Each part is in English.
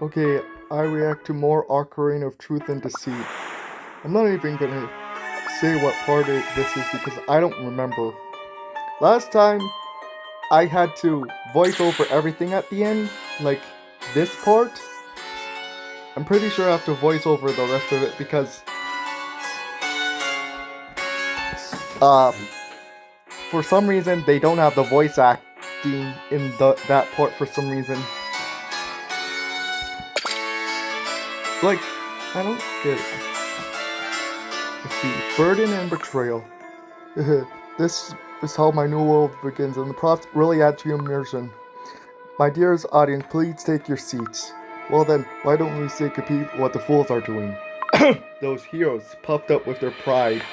Okay, I react to more Arcana of Truth and Deceit. I'm not even gonna say what part this is because I don't remember. Last time, I had to voice over everything at the end, like this part. I'm pretty sure I have to voice over the rest of it because, uh, for some reason, they don't have the voice acting in that part for some reason. Like, I don't get it. Let's see. Burden and betrayal. This is how my new world begins, and the props really add to immersion. My dearest audience, please take your seats. Well then, why don't we see what the fools are doing? Those heroes, puffed up with their pride.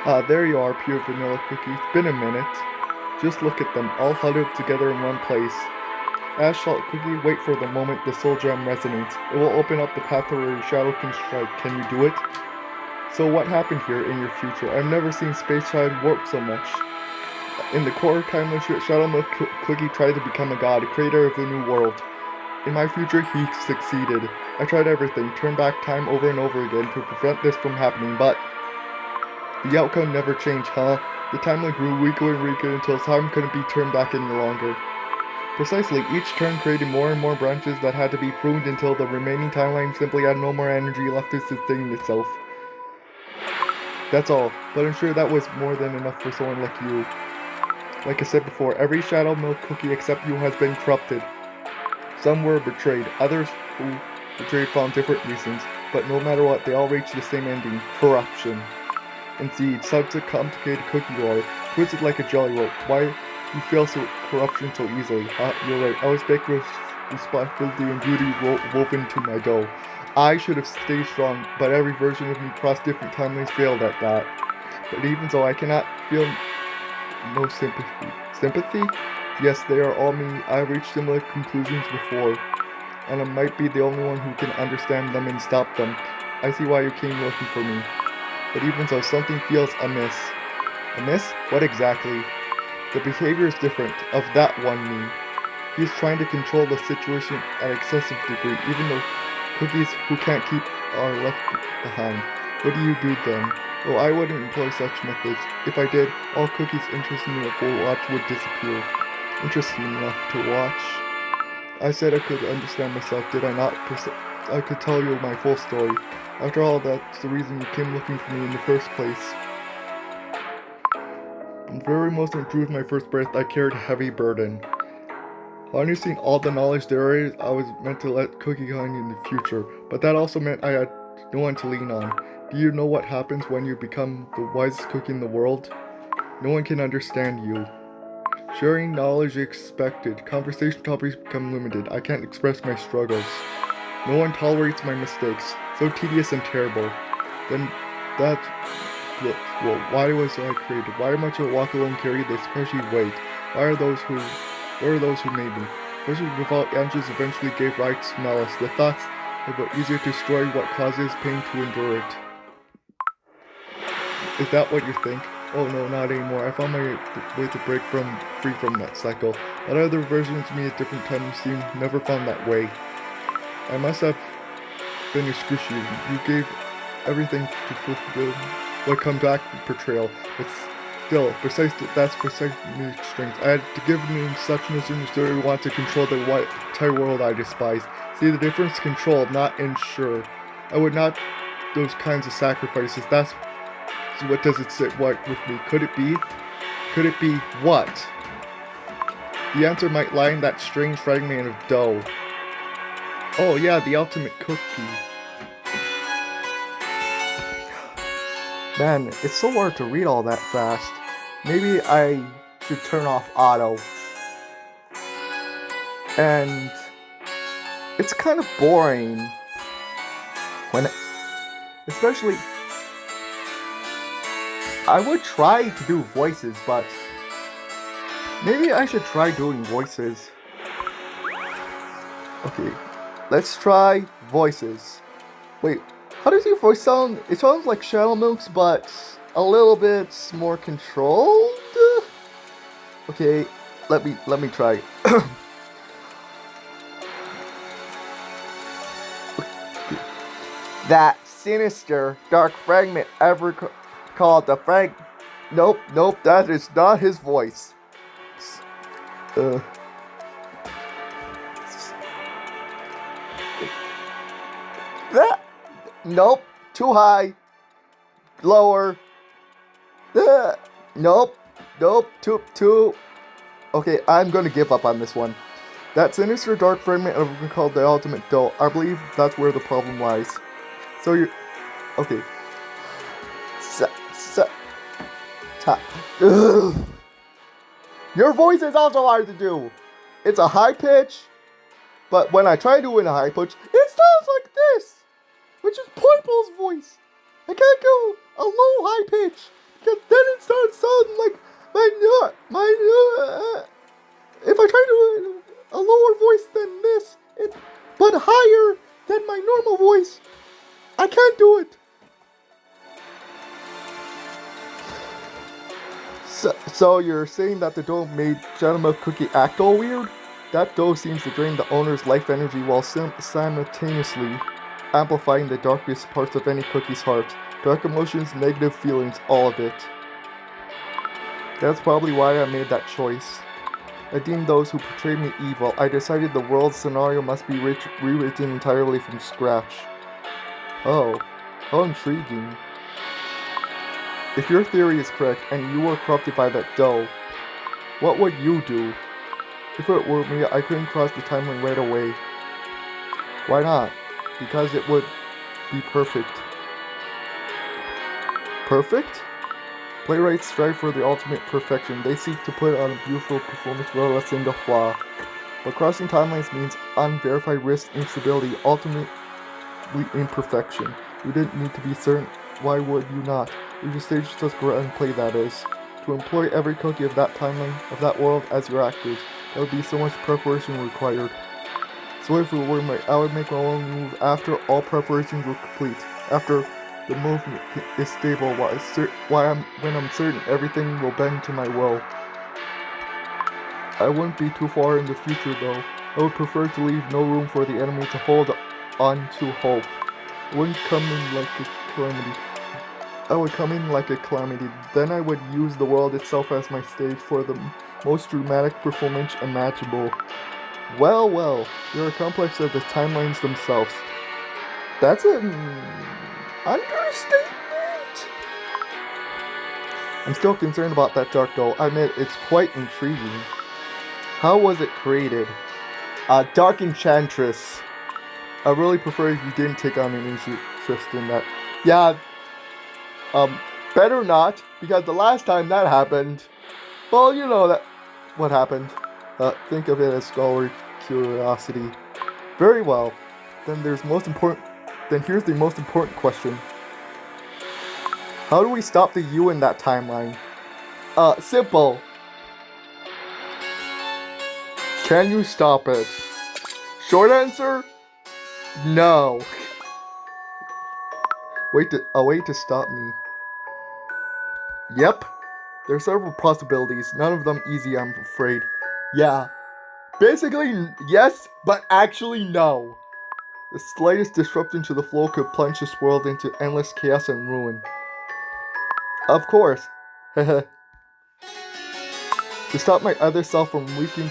Ah, there you are, pure vanilla cookie. It's been a minute. Just look at them, all huddled together in one place. Ash Salt Cookie, wait for the moment the soul gem resonates. It will open up the path where your shadow can strike. Can you do it? So what happened here in your future? I've never seen space-time warp so much. In the core timeless Shadow Milk Cookie tried to become a god, a creator of the new world. In my future, he succeeded. I tried everything, turned back time over and over again to prevent this from happening, but the outcome never changed, huh? The timeline grew weaker and weaker until time couldn't be turned back any longer. Precisely, each turn created more and more branches that had to be pruned until the remaining timeline simply had no more energy left to sustain itself. That's all, but I'm sure that was more than enough for someone like you. Like I said before, every Shadow Milk Cookie except you has been corrupted. Some were betrayed, others who betrayed found different reasons, but no matter what, they all reached the same ending, corruption. Indeed, such a complicated cookie you are, twisted like a jelly roll. Why you fail corruption so easily? You're right, I was baked with responsibility and beauty woven into my dough. I should have stayed strong, but every version of me crossed different timelines failed at that. But even so, I cannot feel no sympathy. Sympathy? Yes, they are all me. I have reached similar conclusions before, and I might be the only one who can understand them and stop them. I see why you came looking for me. But even so, something feels amiss. Amiss? What exactly? The behavior is different, of that one me. He is trying to control the situation at excessive degree, even though cookies who can't keep are left behind. What do you do then? Oh, I wouldn't employ such methods. If I did, all cookies interested in me for watch would disappear. Interesting enough to watch. I said I could understand myself, did I not? I could tell you my full story. After all, that's the reason you came looking for me in the first place. The very most I improved my first breath, I carried a heavy burden. Harnessing all the knowledge there is, I was meant to let Cookie guide in the future, but that also meant I had no one to lean on. Do you know what happens when you become the wisest cookie in the world? No one can understand you. Sharing knowledge is expected. Conversation topics become limited. I can't express my struggles. No one tolerates my mistakes. So tedious and terrible. Then that's... Well, why was I created? Why much I walk alone carry this crushing weight? Where are those who made me? Questions without answers eventually gave rise to malice. The thoughts of it easier to destroy what causes pain to endure it. Is that what you think? Oh no, not anymore. I found my way to break free from that cycle. But other versions of me at different times seem never found that way. I must have been excruciating. You gave everything to fulfill what comes back from betrayal. But still, that's precisely strength. I had to give me such misunderstood who want to control the entire world I despise. See the difference? Control, not ensure. I would not those kinds of sacrifices. That's what does it sit right with me? Could it be? Could it be what? The answer might lie in that strange fragment of dough. Oh yeah, the ultimate cookie. Man, it's so hard to read all that fast. Maybe I should turn off auto. And it's kind of boring when, especially, I would try to do voices, but maybe I should try doing voices. Okay, let's try voices. Wait, how does your voice sound? It sounds like Shadow Milk's, but a little bit more controlled? Okay, let me try. that sinister dark fragment ever called the frag. Nope, that is not his voice. Uh. That. Nope, too high. Lower. Nope, too. Okay, I'm gonna give up on this one. That sinister dark fragment of called the ultimate dough. I believe that's where the problem lies. So you're okay. Your voice is also hard to do. It's a high pitch, but when I try to do it in a high pitch, it sounds like this, which is Poiple's voice. I can't go a low high pitch because then it starts sounding like if I try to do a lower voice than this, but higher than my normal voice, I can't do it. So you're saying that the dough made Shadow Milk Cookie act all weird? That dough seems to drain the owner's life energy while simultaneously amplifying the darkest parts of any cookie's heart. Dark emotions, negative feelings, all of it. That's probably why I made that choice. I deemed those who portrayed me evil. I decided the world's scenario must be rewritten entirely from scratch. Oh, how intriguing. If your theory is correct and you were corrupted by that dough, what would you do? If it were me, I couldn't cross the timeline right away. Why not? Because it would be perfect. Perfect? Playwrights strive for the ultimate perfection. They seek to put on a beautiful performance without a single flaw. But crossing timelines means unverified risk, instability, ultimately imperfection. You didn't need to be certain. Why would you not? You just stage just go out and play, that is. To employ every cookie of that timeline, of that world, as your actors, there would be so much preparation required. So if it were me, I would make my own move after all preparations were complete. After the movement is stable, when I'm certain everything will bend to my will. I wouldn't be too far in the future though. I would prefer to leave no room for the enemy to hold on to hope. I wouldn't come in like a calamity. Then I would use the world itself as my stage for the most dramatic performance imaginable. Well, you're a complex of the timelines themselves. That's an understatement. I'm still concerned about that dark doll. I admit it's quite intriguing. How was it created? Dark Enchantress. I really prefer if you didn't take on an interest in that. Yeah. Better not, because the last time that happened, well, you know that what happened. Think of it as scholarly curiosity. Very well. Then here's the most important question. How do we stop the U in that timeline? Simple. Can you stop it? Short answer? No. A way to stop me. Yep. There are several possibilities, none of them easy, I'm afraid. Yeah. Basically, yes, but actually no. The slightest disruption to the flow could plunge this world into endless chaos and ruin. Of course. To stop my other self from wreaking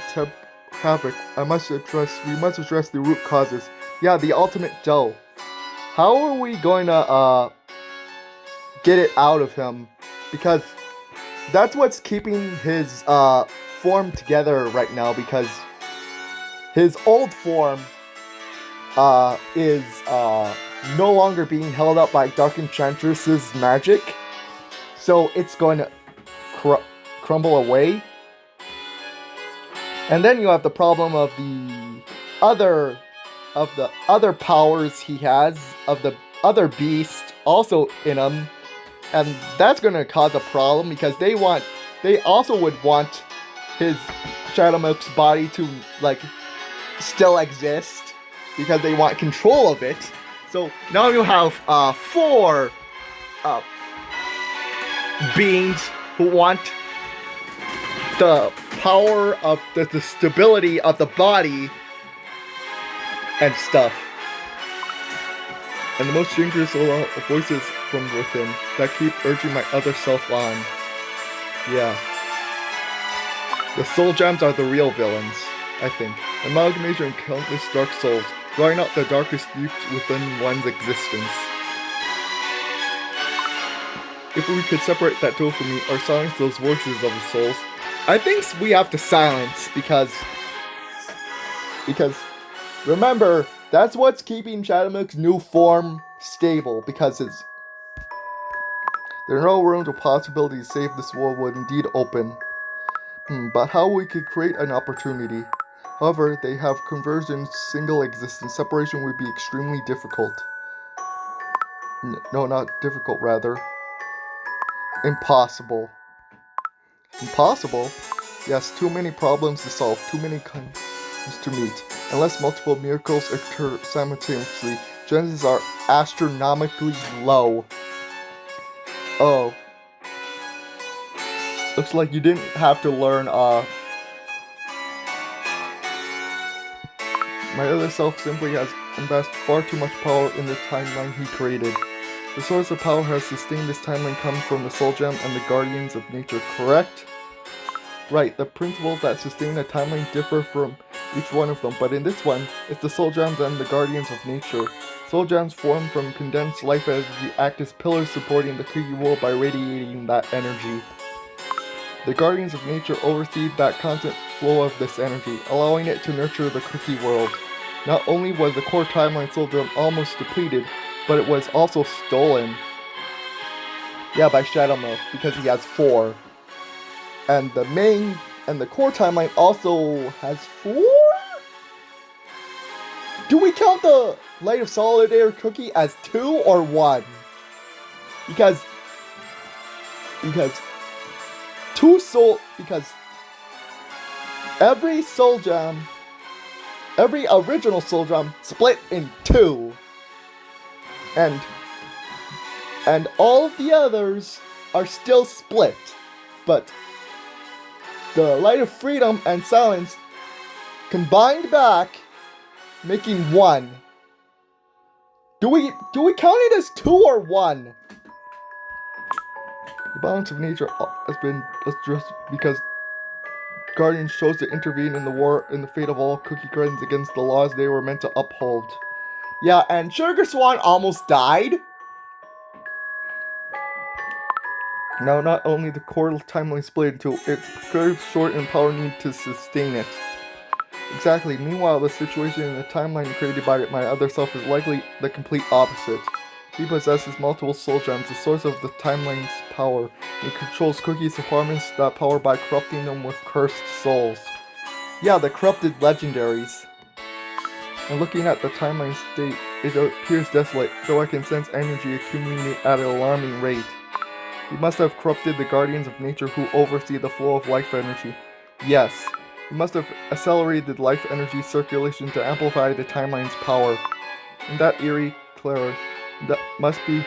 havoc, we must address the root causes. Yeah, the ultimate dough. How are we going to get it out of him? Because that's what's keeping his form together right now, because his old form is no longer being held up by Dark Enchantress's magic, so it's going to crumble away. And then you have the problem of the other powers he has, of the other beast also in him, and that's going to cause a problem because they also would want his Shadow Milk's body to still exist, because they want control of it. So now you have 4 beings who want the power of the stability of the body and stuff. and the most dangerous voices from within that keep urging my other self on. Yeah. The soul gems are the real villains, I think. Amalgamation of countless dark souls, drawing out the darkest deeps within one's existence. If we could separate that tool from me or silence those voices of the souls, I think we have to silence because remember, that's what's keeping Shadowmook's new form stable, because there's no room to possibility to save this world would indeed open. But how we could create an opportunity. However, they have convergence, single existence. Separation would be extremely difficult. No, not difficult, rather. Impossible. Impossible? Yes, too many problems to solve, too many conditions to meet. Unless multiple miracles occur simultaneously, chances are astronomically low. Oh. Looks like you didn't have to learn, My other self simply has invested far too much power in the timeline he created. The source of power has sustained this timeline comes from the Soul Gem and the Guardians of Nature, correct? Right, the principles that sustain a timeline differ from each one of them, but in this one, it's the Soul Gems and the Guardians of Nature. Soul Gems formed from condensed life energy act as pillars supporting the Cookie World by radiating that energy. The Guardians of Nature oversee that constant flow of this energy, allowing it to nurture the Cookie World. Not only was the core timeline Soul Gem almost depleted, but it was also stolen. Yeah, by Shadowmook, because he has 4. And the core timeline also has 4? Do we count the Light of Solidarity Cookie as 2 or 1? Because every Soul Gem, every original Soul Gem split in 2. And all of the others are still split. But the Light of Freedom and Silence combined back, making 1. Do we count it as 2 or 1? The balance of nature has been addressed because Guardians chose to intervene in the fate of all Cookie Guardians against the laws they were meant to uphold. Yeah, and Sugar Swan almost died. Now, not only the core timeline split into its curved, short, and power need to sustain it. Exactly. Meanwhile, the situation in the timeline created by my other self is likely the complete opposite. He possesses multiple soul gems, the source of the timeline's power. He controls Cookie's to harness that power by corrupting them with cursed souls. Yeah, the corrupted legendaries. And looking at the timeline state, it appears desolate, though I can sense energy accumulating at an alarming rate. He must have corrupted the Guardians of Nature who oversee the flow of life energy. Yes, he must have accelerated life energy circulation to amplify the timeline's power. In that eerie clear, that must be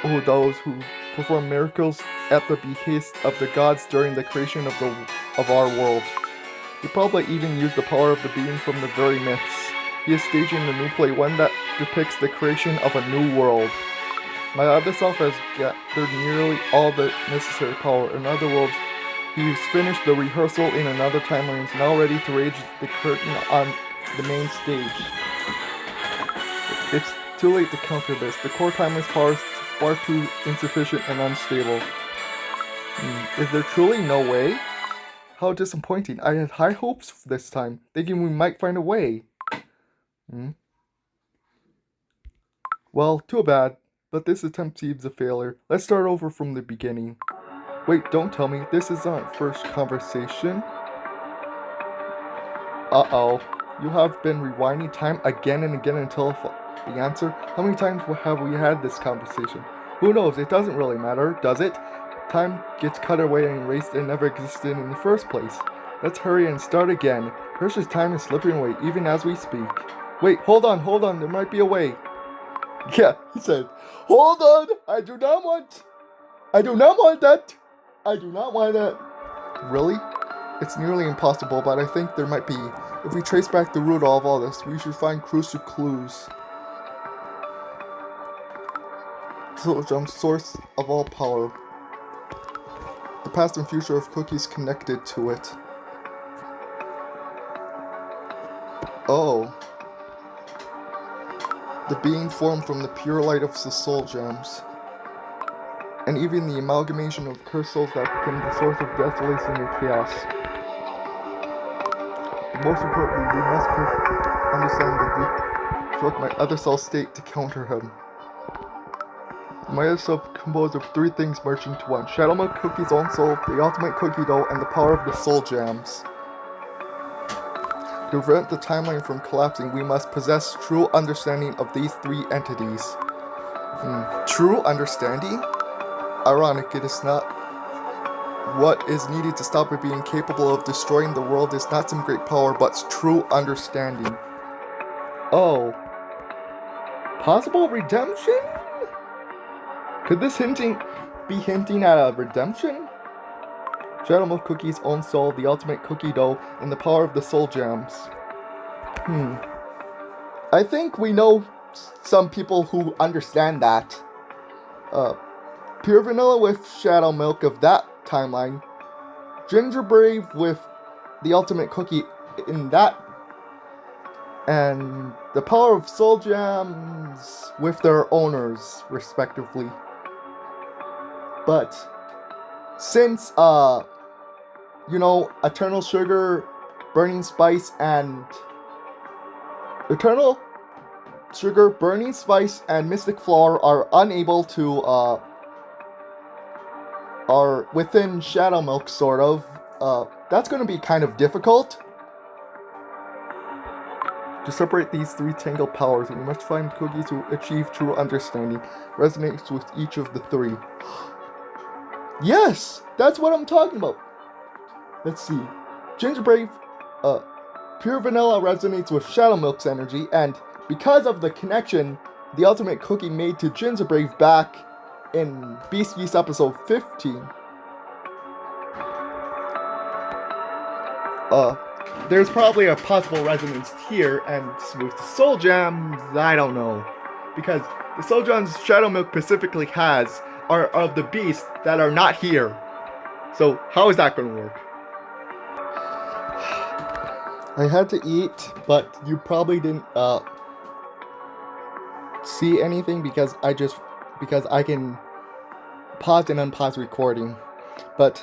who those who perform miracles at the behest of the gods during the creation of our world. He probably even used the power of the being from the very myths. He is staging a new play, one that depicts the creation of a new world. My other self has gathered nearly all the necessary power. In other words, he's finished the rehearsal in another timeline and is now ready to raise the curtain on the main stage. It's too late to counter this. The core timeline's power is far too insufficient and unstable. Is there truly no way? How disappointing. I had high hopes this time, thinking we might find a way. Well, too bad, but this attempt seems a failure. Let's start over from the beginning. Wait, don't tell me, this is our first conversation? Uh-oh. You have been rewinding time again and again until the answer? How many times have we had this conversation? Who knows, it doesn't really matter, does it? Time gets cut away and erased and never existed in the first place. Let's hurry and start again. Precious time is slipping away even as we speak. Wait, hold on, there might be a way. Yeah, he said, hold on, I do not want that. Really? It's nearly impossible, but I think there might be. If we trace back the root of all this, we should find crucial clues. Soul Gem, source of all power. The past and future of cookies connected to it. Oh. The being formed from the pure light of the soul gems. And even the amalgamation of cursed souls that become the source of desolation and chaos. Most importantly, we must understand the destruct my other self state to counter him. My other self composed of three things merged into one. Shadow Milk Cookie's own soul, the ultimate cookie dough, and the power of the soul gems. To prevent the timeline from collapsing, we must possess true understanding of these three entities. True understanding? Ironic, it is not. What is needed to stop it being capable of destroying the world is not some great power, but true understanding. Oh. Possible redemption? Could this be hinting at a redemption? Shadow Milk Cookie's own soul, the ultimate cookie dough, and the power of the soul gems. I think we know some people who understand that. Pure Vanilla with Shadow Milk of that timeline. Ginger Brave with the ultimate cookie in that. And the power of soul gems with their owners, respectively. But since, Eternal Sugar, Burning Spice, and Mystic Flower are unable to, are within Shadow Milk, sort of, that's going to be kind of difficult. To separate these three tangled powers, we must find cookies to achieve true understanding. Resonates with each of the three. Yes! That's what I'm talking about! Let's see. Ginger Brave, Pure Vanilla resonates with Shadow Milk's energy, and because of the connection the ultimate cookie made to Ginger Brave back in Beast Yeast episode 15, there's probably a possible resonance here, and with the Soul Gems, I don't know. Because the Soul Gems Shadow Milk specifically has are of the beasts that are not here. So, how is that going to work? I had to eat, but you probably didn't, see anything because I can pause and unpause recording. But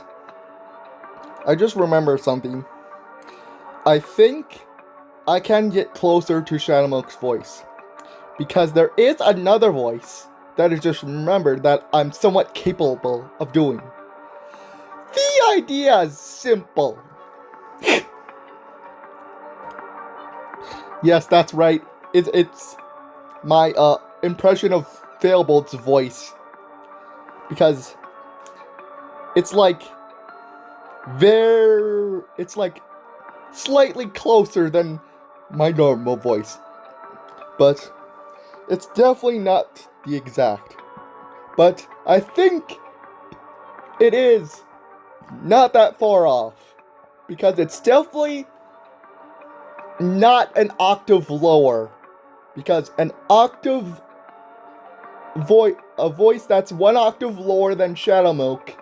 I just remembered something. I think I can get closer to Shadow Milk's voice, because there is another voice that is just remembered that I'm somewhat capable of doing. The idea is simple. Yes, that's right. It's my impression of Failbolt's voice, because it's like slightly closer than my normal voice, but it's definitely not the exact. But I think it is not that far off, because it's definitely not an octave lower, because a voice that's one octave lower than Shadow Milk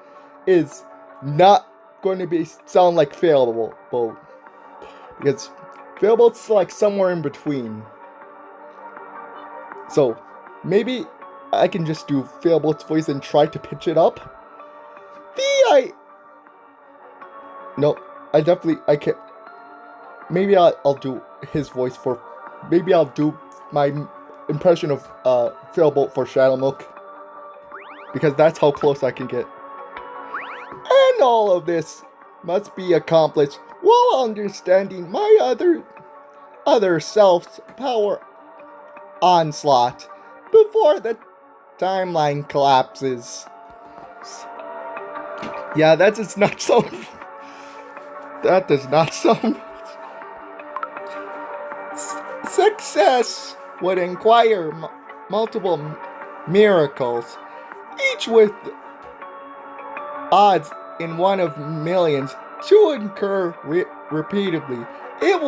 is not going to sound like Failbolt, because Failbolt's like somewhere in between. So maybe I can just do Failbolt's voice and try to pitch it up. I can't. Maybe I'll do his voice for. Maybe I'll do my impression of Failbolt for Shadow Milk, because that's how close I can get. And all of this must be accomplished while understanding my other self's power onslaught before the timeline collapses. Yeah, that does not sound. That does not sound. Success would require multiple miracles, each with odds in one of millions to occur repeatedly. It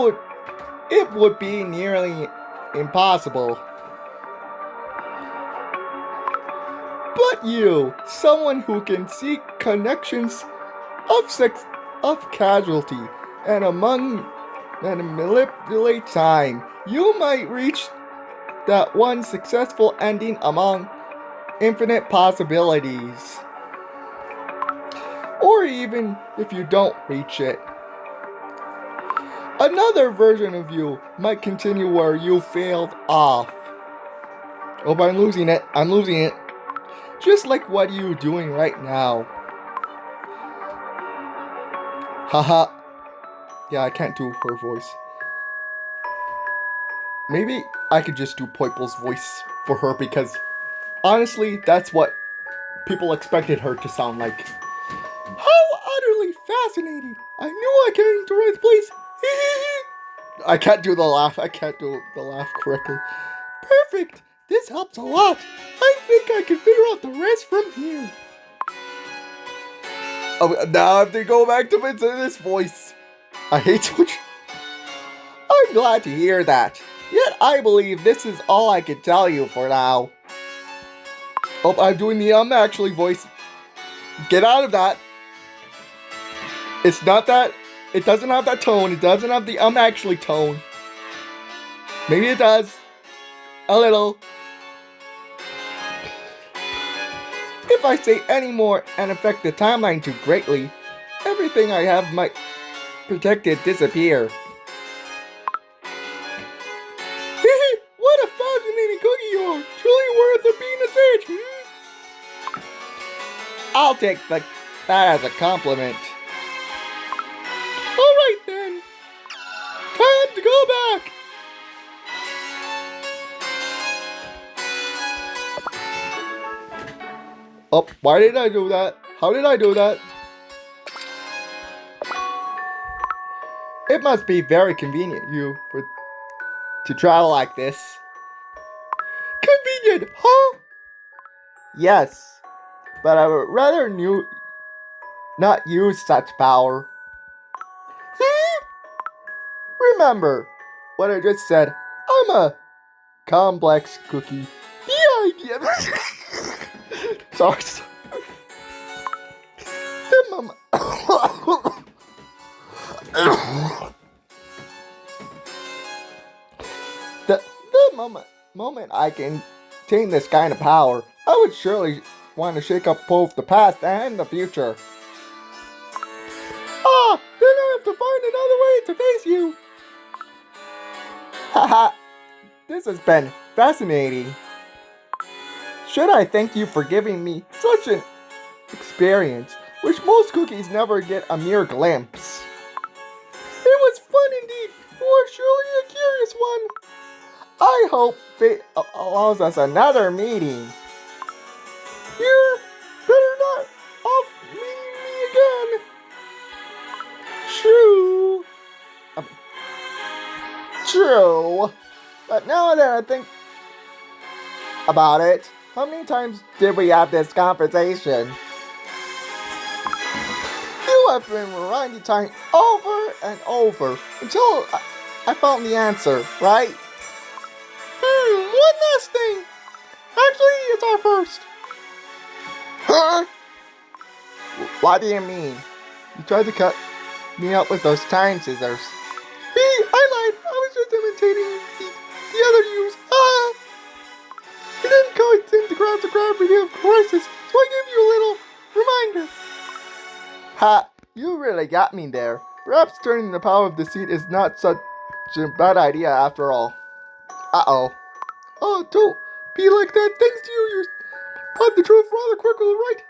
would be nearly impossible. But you, someone who can see connections of casualty and manipulate time, you might reach that one successful ending among infinite possibilities. Or even if you don't reach it, another version of you might continue where you failed off. Oh, but I'm losing it. Just like what you're doing right now. Haha. Yeah, I can't do her voice. Maybe I could just do Poiple's voice for her because honestly, that's what people expected her to sound like. How utterly fascinating! I knew I came to the right place. I can't do the laugh. Correctly. Perfect! This helps a lot. I think I can figure out the rest from here. Oh, now I have to go back to this voice. I hate switch. I'm glad to hear that. Yet I believe this is all I can tell you for now. Oh, I'm doing the actually voice. Get out of that. It's not that. It doesn't have that tone. It doesn't have the actually tone. Maybe it does. A little. If I say any more and affect the timeline too greatly, everything I have might protected disappear. What a fascinating cookie you are! Truly worth of being a sage, I'll take that as a compliment. Alright then. Time to go back. Oh, why did I do that? How did I do that? It must be very convenient to travel like this. Convenient, huh? Yes, but I would rather not use such power. Remember what I just said. I'm a complex cookie. The idea. Sorry. The moment I can attain this kind of power, I would surely want to shake up both the past and the future. Ah, then I have to find another way to face you. Haha, this has been fascinating. Should I thank you for giving me such an experience, which most cookies never get a mere glimpse. It was fun indeed. You are surely a curious one. I hope fate allows us another meeting. You better not off meeting me again. True. But now that I think about it, how many times did we have this conversation? You have been rewinding time over and over until I found the answer, right? One last thing. Actually, it's our first. Huh? What do you mean? You tried to cut me up with those time scissors. I lied. I was just imitating the other use. You didn't quite seem to grasp the gravity of crisis, so I gave you a little reminder. Ha! You really got me there. Perhaps turning the power of deceit is not such a bad idea after all. Uh-oh. Oh, don't be like that. Thanks to you, you caught the truth rather quickly, right?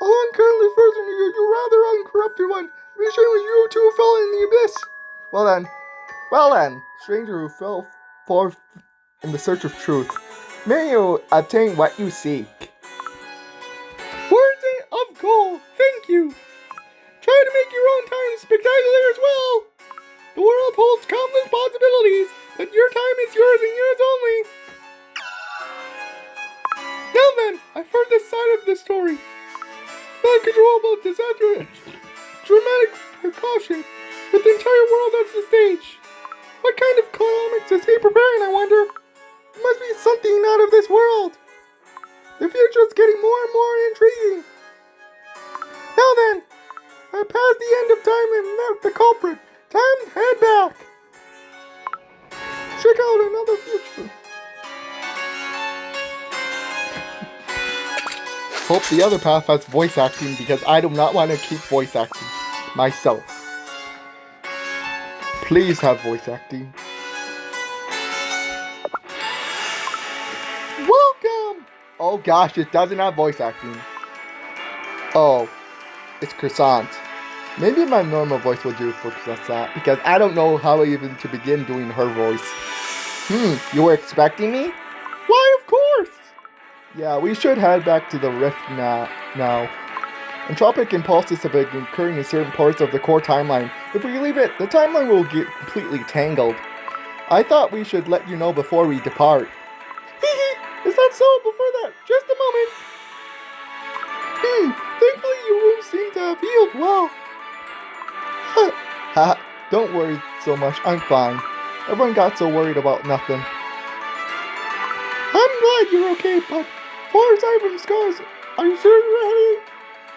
Although I'm currently frozen to you, you rather uncorrupted one. It'd be a shame if you two fell in the abyss. Well then, stranger who fell forth in the search of truth, may you attain what you seek. Words of gold, thank you. Try to make your own time spectacular as well. The world holds countless possibilities, but your time is yours and yours only. Now then, I've heard this side of the story. Uncontrollable disaster, dramatic precaution, with the entire world as the stage. What kind of climax is he preparing, I wonder? It must be something out of this world. The future's getting more and more intriguing. Now then, I passed the end of time and met the culprit. Time to head back. Check out another future. Hope the other path has voice acting because I do not want to keep voice acting myself. Please have voice acting. Welcome! Oh gosh, it doesn't have voice acting. Oh, it's Croissant. Maybe my normal voice will do for Croissant because I don't know how even to begin doing her voice. You were expecting me? Why, of course! Yeah, we should head back to the rift now. Entropic impulses have been occurring in certain parts of the core timeline. If we leave it, the timeline will get completely tangled. I thought we should let you know before we depart. Is that so? Before that, just a moment. Thankfully your wounds seem to have healed well. Ha, don't worry so much, I'm fine. Everyone got so worried about nothing. I'm glad you're okay, but far aside from scars, are you sure you're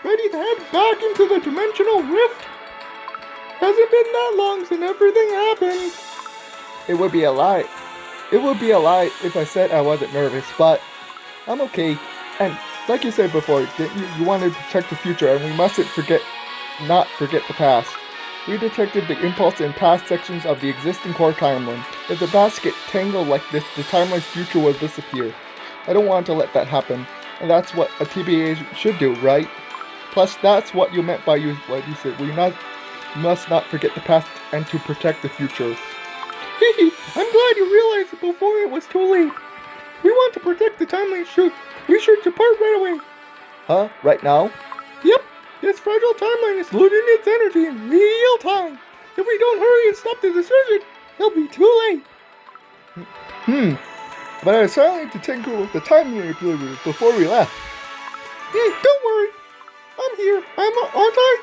ready to head back into the dimensional rift? Hasn't been that long since everything happened. It would be a lie. It would be a lie if I said I wasn't nervous, but I'm okay. And like you said before, you wanted to protect the future, and we mustn't not forget the past. We detected the impulse in past sections of the existing core timeline. If the past get tangled like this, the timeline's future will disappear. I don't want to let that happen, and that's what a TBA should do, right? Plus, that's what you meant by what you said. We must not forget the past and to protect the future. I'm glad you realized it before it was too late. We want to protect the timeline. We should depart right away. Huh? Right now? Yep. This fragile timeline is losing its energy in real time. If we don't hurry and stop the destruction, it'll be too late. But I decided to tinker with the time manipulator before we left. Don't worry. I'm here. Aren't I?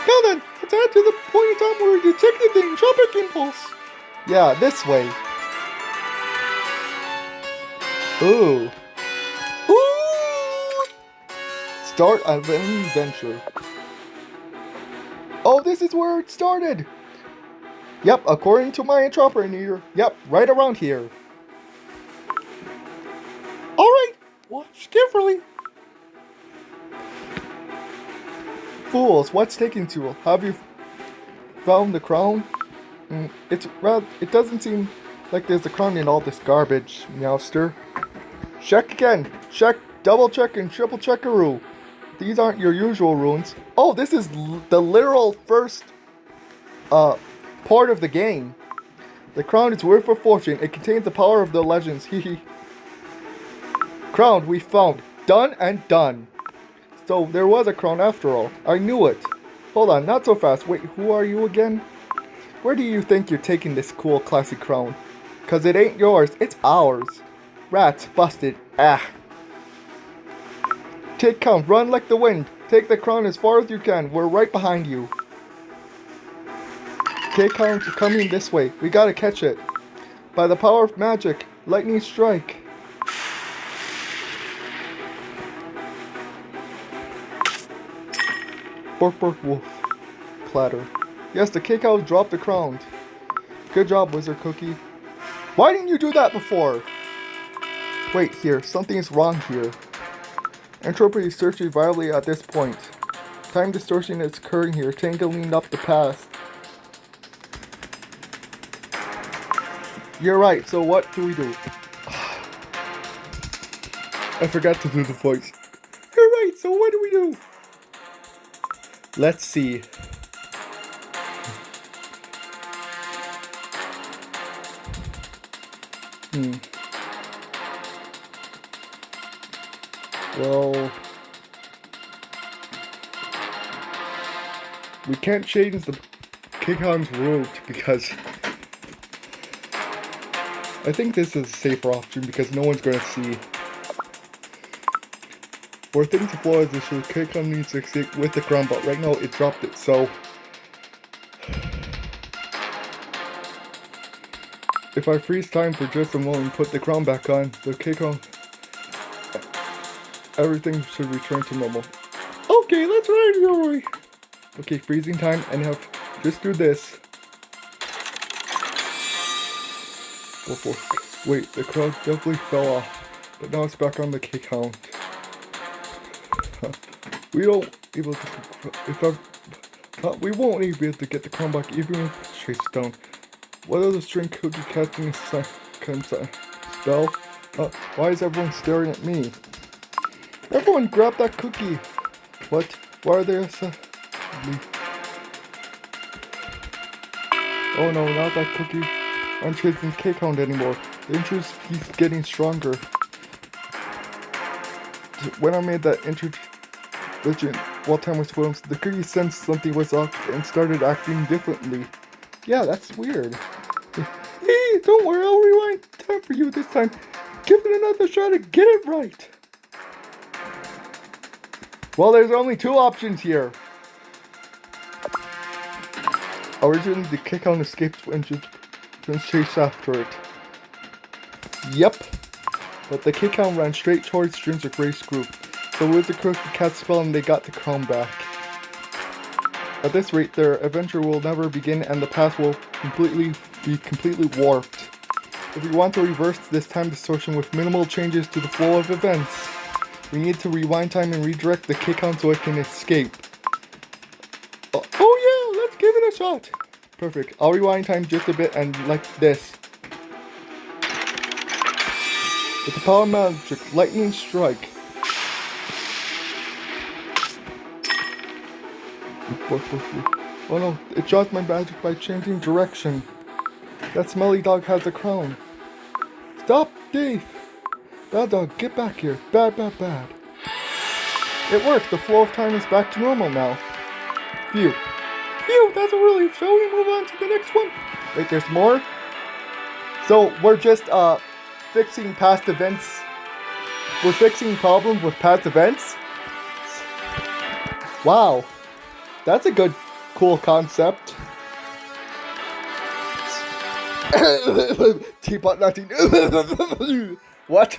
Now then, let's head to the point in time where we detected the entropic impulse. Yeah, this way. Ooh. Start of an adventure. Oh, this is where it started. Yep, according to my interpreter. Yep, right around here. Alright, watch carefully. Fools, what's taking too long? Have you found the crown? It doesn't seem like there's a crown in all this garbage, Meowster. Check again. Double check and triple checkaroo. These aren't your usual runes. Oh, this is the literal first part of the game. The crown is worth a fortune. It contains the power of the legends. Hehe. Crown we found. Done and done. So there was a crown after all. I knew it. Hold on, not so fast. Wait, who are you again? Where do you think you're taking this cool classic crown? Cause it ain't yours, it's ours. Rats, busted. Take count, run like the wind. Take the crown as far as you can. We're right behind you. Take count, coming this way. We gotta catch it. By the power of magic, lightning strike. Bork bork wolf. Clatter. Yes, the cake house dropped the crown. Good job, Wizard Cookie. Why didn't you do that before? Wait, here. Something is wrong here. Entropy is searching violently at this point. Time distortion is occurring here, tangling up the past. You're right, so what do we do? I forgot to do the voice. You're right, so what do we do? Let's see. Well, we can't change the Kingkon's route because I think this is a safer option because no one's going to see. For things to flow as it should, Kingkon needs to stick with the crown, but right now it dropped it, so if I freeze time for just a moment and put the crown back on, the Kingkon everything should return to normal. Okay, let's ride your way. Okay, freezing time, and have just do this. Wait, the crowd definitely fell off, but now it's back on the K count. We don't able to we won't be able to get the crown back even if chase down. What are the string cookie casting spell? Why is everyone staring at me? Everyone grab that cookie! What? Why are they Oh no, not that cookie. I'm chasing K count anymore. The interest keeps getting stronger. When I made that intervention while time was filmed, the cookie sensed something was off and started acting differently. Yeah, that's weird. Hey, don't worry, I'll rewind time for you this time. Give it another shot and get it right. Well, there's only two options here. Originally, the kick on escaped and just chased after it. Yep. But the kick on ran straight towards Strings of Race group. So Wizard Crook cast spell and they got the crown back. At this rate, their adventure will never begin and the path will be completely warped. If we want to reverse this time distortion with minimal changes to the flow of events, we need to rewind time and redirect the kick on so it can escape. Oh yeah, let's give it a shot! Perfect. I'll rewind time just a bit and like this. With the power of magic, lightning strike. Oh no, it dropped my magic by changing direction. That smelly dog has the crown. Stop, Dave! Bad dog, get back here. Bad, bad, bad. It worked. The flow of time is back to normal now. Phew. Phew, that's a relief. Shall we move on to the next one? Wait, there's more? So, we're just, fixing past events. We're fixing problems with past events? Wow. That's a good, cool concept. Teapot nothing. What?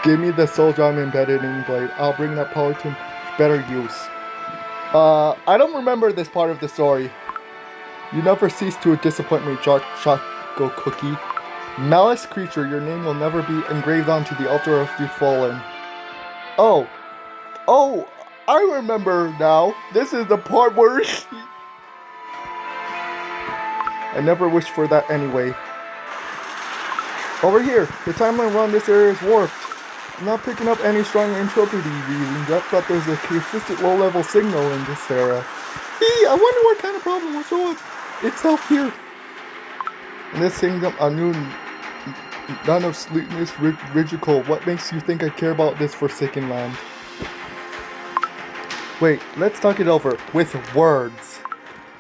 Give me the soul drum embedded in blade. I'll bring that power to better use. I don't remember this part of the story. You never cease to disappoint me, Choco Cookie. Malice creature, your name will never be engraved onto the altar of the fallen. Oh, I remember now. This is the part where I never wished for that anyway. Over here, the timeline around this area is warped. I'm not picking up any strong entropy readings. I thought there's a consistent low-level signal in this area. Hey, I wonder what kind of problem will show itself here. In this kingdom, I knew none of sleekness rigical. What makes you think I care about this forsaken land? Wait, let's talk it over with words.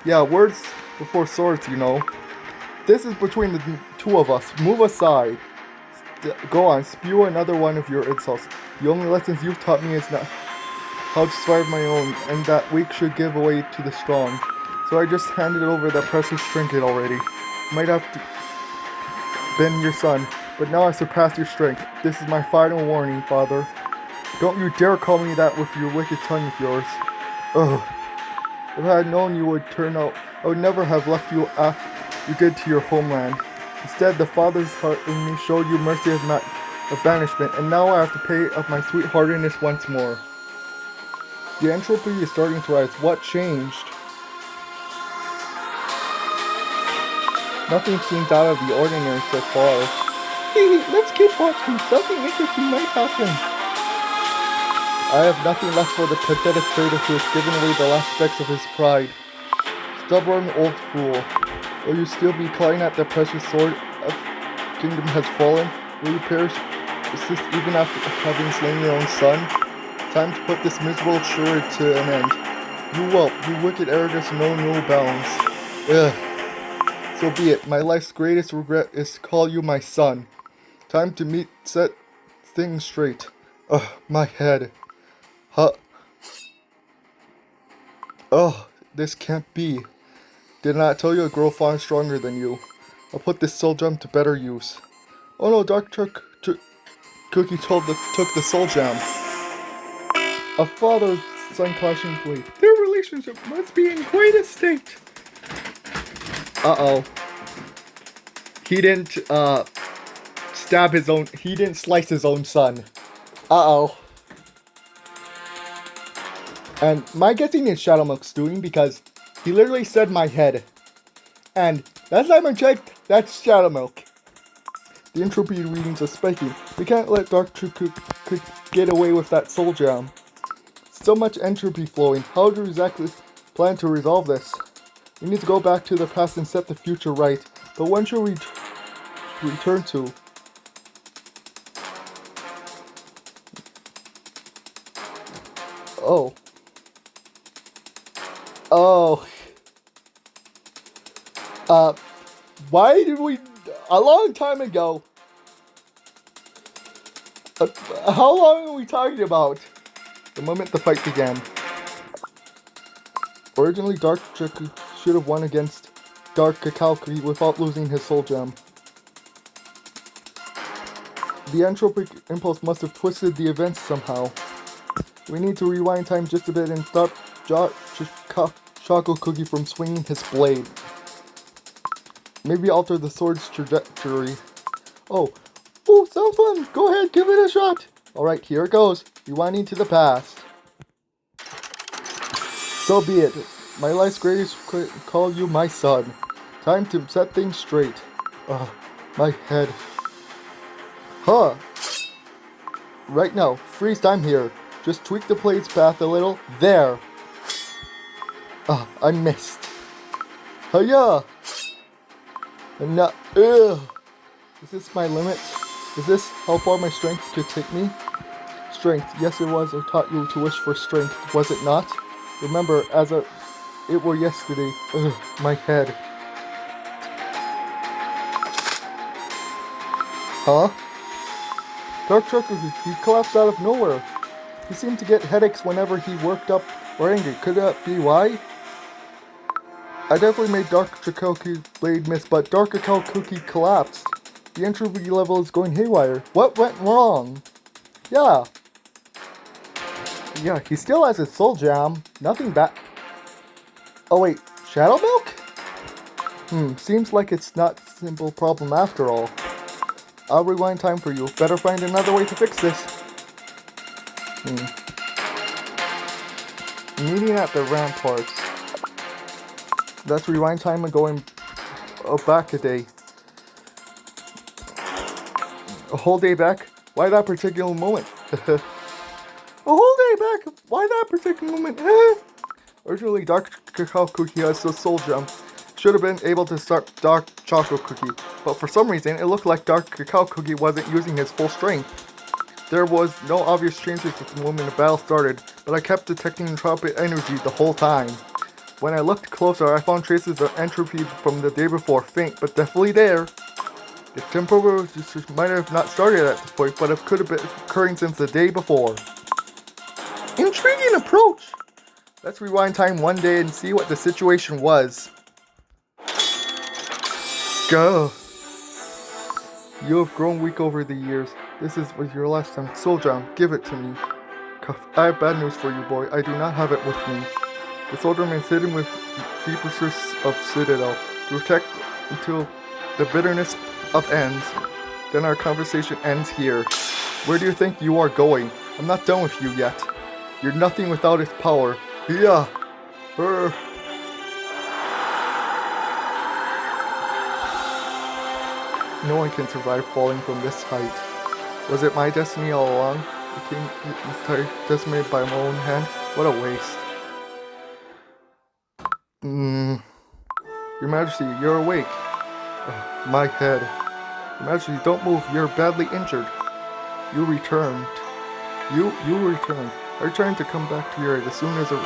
Yeah, words before swords, you know. This is between the two of us. Move aside. Go on, spew another one of your insults. The only lessons you've taught me is not how to survive my own, and that weak should give away to the strong. So I just handed over that precious trinket already. Might have been your son, but now I surpassed your strength. This is my final warning, Father. Don't you dare call me that with your wicked tongue of yours. Ugh. If I had known you would turn out, I would never have left you after you did to your homeland. Instead, the Father's heart in me showed you mercy of banishment, and now I have to pay of my sweetheartedness once more. The entropy is starting to rise. What changed? Nothing seems out of the ordinary so far. Hey, let's keep watching. Something interesting might happen. I have nothing left for the pathetic traitor who has given away the last specks of his pride. Stubborn old fool. Will you still be clawing at the precious sword of kingdom has fallen? Will you perish, persist even after having slain your own son? Time to put this miserable charade to an end. You whelp, you wicked arrogance know no bounds. Ugh. So be it. My life's greatest regret is to call you my son. Time to set things straight. Ugh, my head. Huh. Oh, This can't be. Did I not tell you I grow far stronger than you? I'll put this soul gem to better use. Oh no, Cookie took the soul gem. A father-son clashing blade. Their relationship must be in quite a state. Uh-oh. He didn't, he didn't slice his own son. Uh-oh. And my guessing is Shadow Milk's doing because he literally said my head. And last time I checked, that's Shadow Milk. The entropy readings are spiking. We can't let Dark Could get away with that soul gem. So much entropy flowing. How do you exactly plan to resolve this? We need to go back to the past and set the future right. But when should we return to? Oh. Oh. Why did we... A long time ago. How long are we talking about? The moment the fight began. Originally, Dark Cookie should have won against Dark Cacao Cookie without losing his soul gem. The entropic impulse must have twisted the events somehow. We need to rewind time just a bit and stop Choco Cookie from swinging his blade. Maybe alter the sword's trajectory. Oh, sounds fun! Go ahead, give it a shot! Alright, here it goes. Rewinding to the past. So be it. My life's greatest call you my son. Time to set things straight. My head. Huh. Right now, freeze time here. Just tweak the blade's path a little. There. I missed. Hiya! And now, Is this my limit? Is this how far my strength could take me? Strength. Yes, it was. I taught you to wish for strength. Was it not? Remember, it were yesterday. My head. Huh? Dark Trucker, he collapsed out of nowhere. He seemed to get headaches whenever he worked up or angry. Could that be why? I definitely made Dark Cacao Cookie blade miss, but Dark Cacao Cookie collapsed. The entropy level is going haywire. What went wrong? Yeah, he still has his soul gem. Nothing bad. Oh wait, Shadow Milk? Seems like it's not a simple problem after all. I'll rewind time for you. Better find another way to fix this. Meeting at the ramparts. Let's rewind time and going back a day. A whole day back? Why that particular moment? A whole day back? Why that particular moment? Originally, Dark Cacao Cookie has the soul gem. Should have been able to start Dark Chocolate Cookie, but for some reason, it looked like Dark Cacao Cookie wasn't using his full strength. There was no obvious changes at the moment the battle started, but I kept detecting entropic energy the whole time. When I looked closer, I found traces of entropy from the day before, faint but definitely there. The temporal might have not started at this point, but it could have been occurring since the day before. Intriguing approach! Let's rewind time one day and see what the situation was. Go! You have grown weak over the years. This was your last time. Soul Gem, give it to me. Cuff, I have bad news for you, boy. I do not have it with me. The soldier is hidden with the pursuits of Citadel to protect until the bitterness of ends. Then our conversation ends here. Where do you think you are going? I'm not done with you yet. You're nothing without its power. Yeah. No one can survive falling from this height. Was it my destiny all along? The king decimated by my own hand? What a waste. Your Majesty, you're awake. My head. Your Majesty, don't move. You're badly injured. You returned. You returned. I returned to come back to your aid as soon as the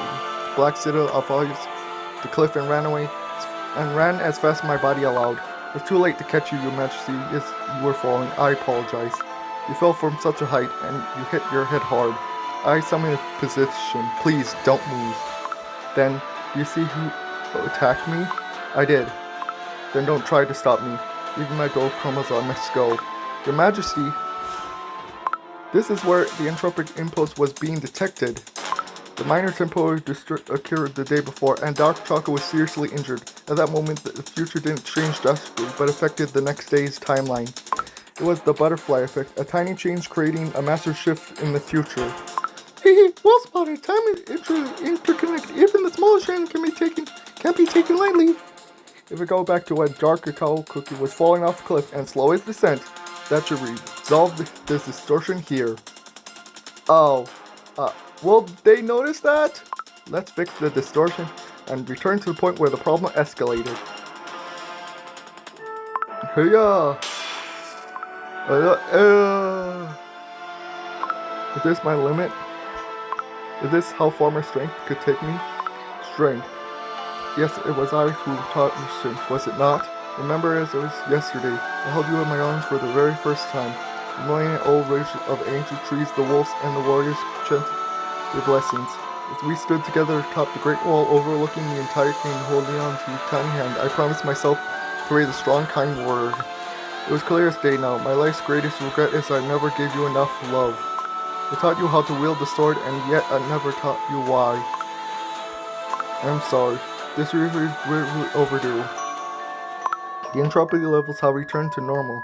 black citadel of August, the cliff, and ran as fast as my body allowed. It was too late to catch you, Your Majesty. Yes, you were falling. I apologize. You fell from such a height, and you hit your head hard. I summoned a position. Please, don't move. Then, You see who attacked me? I did. Then don't try to stop me. Even my gold crumbles on my skull. Your Majesty, this is where the entropic impulse was being detected. The minor temporary occurred the day before, and Dark Choco was seriously injured. At that moment, the future didn't change drastically, but affected the next day's timeline. It was the butterfly effect, a tiny change creating a massive shift in the future. Hehe, well spotted. Time is interconnected. Even the smallest change can't be taken lightly. If we go back to when Dark Cacao Cookie was falling off the cliff and slow his descent, that should resolve this distortion here. Oh, will they notice that? Let's fix the distortion and return to the point where the problem escalated. Hiya! Is this my limit? Is this how far my strength could take me? Strength. Yes, it was I who taught you strength, was it not? Remember as it was yesterday. I held you in my arms for the very first time. The million old rage of ancient trees, the wolves, and the warriors chanted their blessings. As we stood together atop the great wall overlooking the entire kingdom, holding on to your tiny hand, I promised myself to raise a strong, kind word. It was clear as day now. My life's greatest regret is I never gave you enough love. I taught you how to wield the sword, and yet I never taught you why. I'm sorry. This is really overdue. The entropy levels have returned to normal.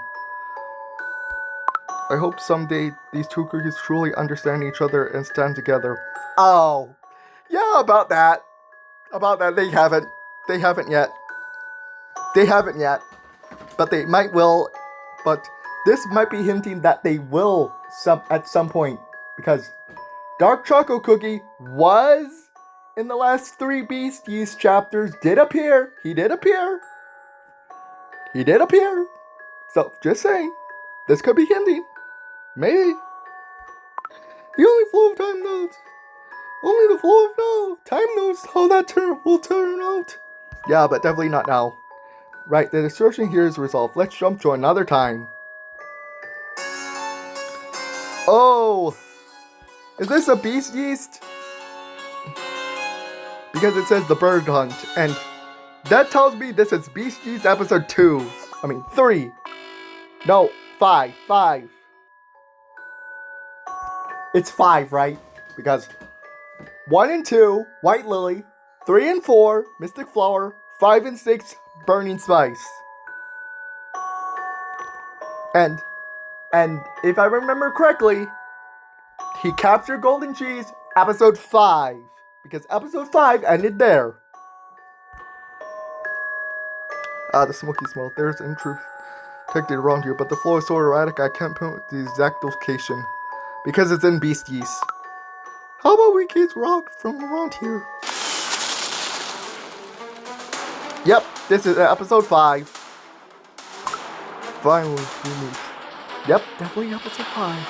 I hope someday these two cookies truly understand each other and stand together. Oh, yeah, about that. They haven't. They haven't yet. But they might will. But this might be hinting that they will at some point. Because Dark Choco Cookie was in the last 3 Beasties chapters. He did appear. So, just saying. This could be hinting. Maybe. The only flow of time knows. Only the flow of time knows how that will turn out. Yeah, but definitely not now. Right, the distortion here is resolved. Let's jump to another time. Oh! Is this a Beast Yeast? Because it says the bird hunt, and that tells me this is Beast Yeast episode 2. 3. No, 5. It's 5, right? Because 1 and 2, White Lily. 3 and 4, Mystic Flower. 5 and 6, Burning Spice. And if I remember correctly, he captured Golden Cheese episode 5. Because episode 5 ended there. The smoky smell. There's in truth detected around here, but the flow is so erratic I can't pinpoint the exact location. Because it's in Beasties. How about we get rock from around here? Yep, this is episode 5. Finally, we meet. Yep, definitely episode 5.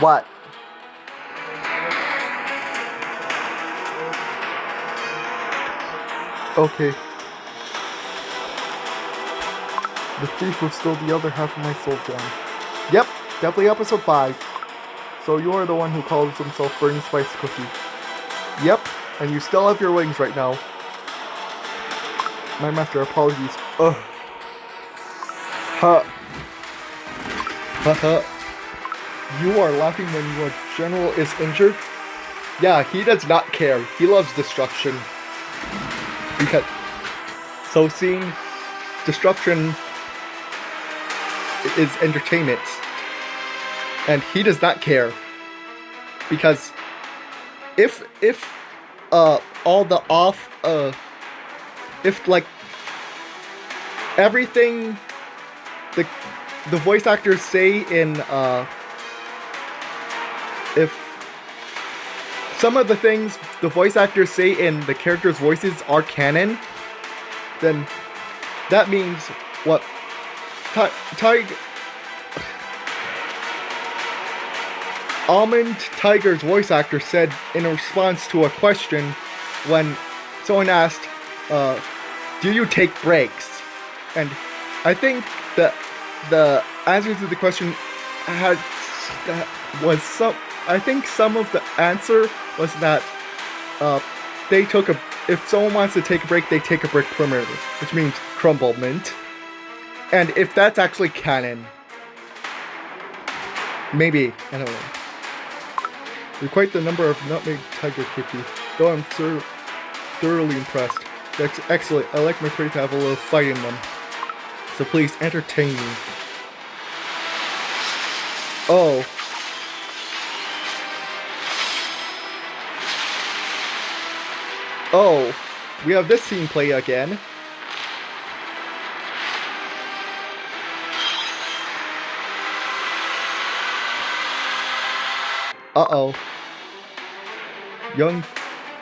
What? Okay. The thief was still the other half of my soul gem. Yep, definitely episode 5. So you're the one who calls himself Burning Spice Cookie. Yep, and you still have your wings right now. My master, apologies. Ugh. Ha. Haha. You are laughing when your general is injured? Yeah, he does not care. He loves destruction. Because... So seeing destruction is entertainment. And he does not care. Because if all the off if like everything the voice actors say in if some of the things the voice actors say in the characters' voices are canon, then that means what Almond Tiger's voice actor said in response to a question when someone asked, do you take breaks? And I think that the answer to the question some of the answer was that they took a if someone wants to take a break, they take a break perimeter, which means crumblement. And if that's actually canon, maybe, I don't know. You're quite the number of nutmeg tiger cookie, though I'm thoroughly impressed. That's excellent. I like my prey to have a little fight in them. So please entertain me. Oh. Oh, we have this scene play again. Uh-oh. Young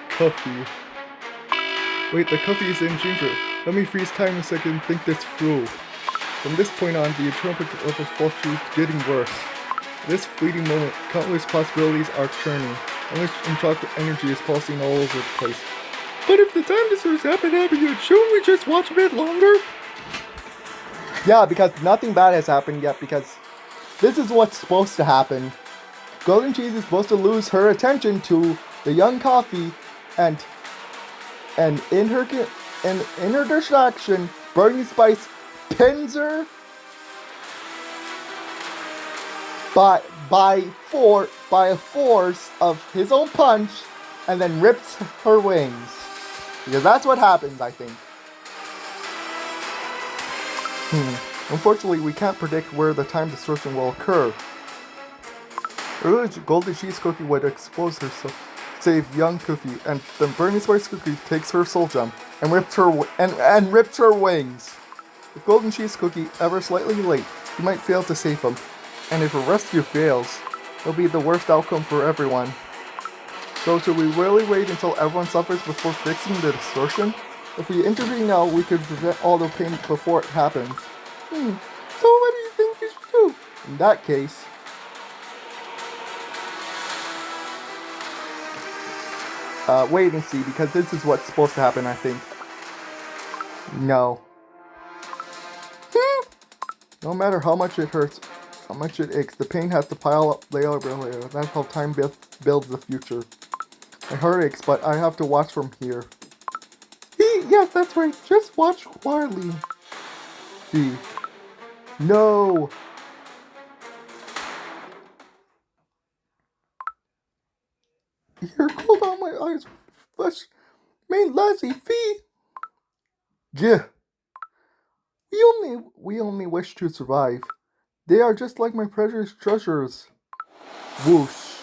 Cuffy. Wait, the Cuffy is in danger. Let me freeze time a second and think this through. From this point on, the interpretive level fluctuates, getting worse. At this fleeting moment, countless possibilities are churning. Endless chocolate energy is pulsing all over the place. But if the time this was happening, shouldn't we just watch a bit longer? Yeah, because nothing bad has happened yet, because this is what's supposed to happen. Golden Cheese is supposed to lose her attention to the young Coffee, and in her distraction, Burning Spice pins her by a force of his own punch, and then rips her wings. Because that's what happens, I think. Unfortunately, we can't predict where the time distortion will occur. Earlier, Golden Cheese Cookie would expose herself, save young Cookie, and then Burning Spice Cookie takes her soul gem and rips her wings. If Golden Cheese Cookie ever slightly late, he might fail to save him, and if a rescue fails, it'll be the worst outcome for everyone. So should we really wait until everyone suffers before fixing the distortion? If we intervene now, we could prevent all the pain before it happens. So what do you think we should do? In that case, wait and see, because this is what's supposed to happen, I think. No. No matter how much it hurts, how much it aches, the pain has to pile up layer by layer. That's how time builds the future. My heart aches, but I have to watch from here. Yes, that's right. Just watch quietly. See. No. Here, cool down my eyes. Flesh. Main Lassie, Fee. Yeah. We only wish to survive. They are just like my precious treasures. Whoosh.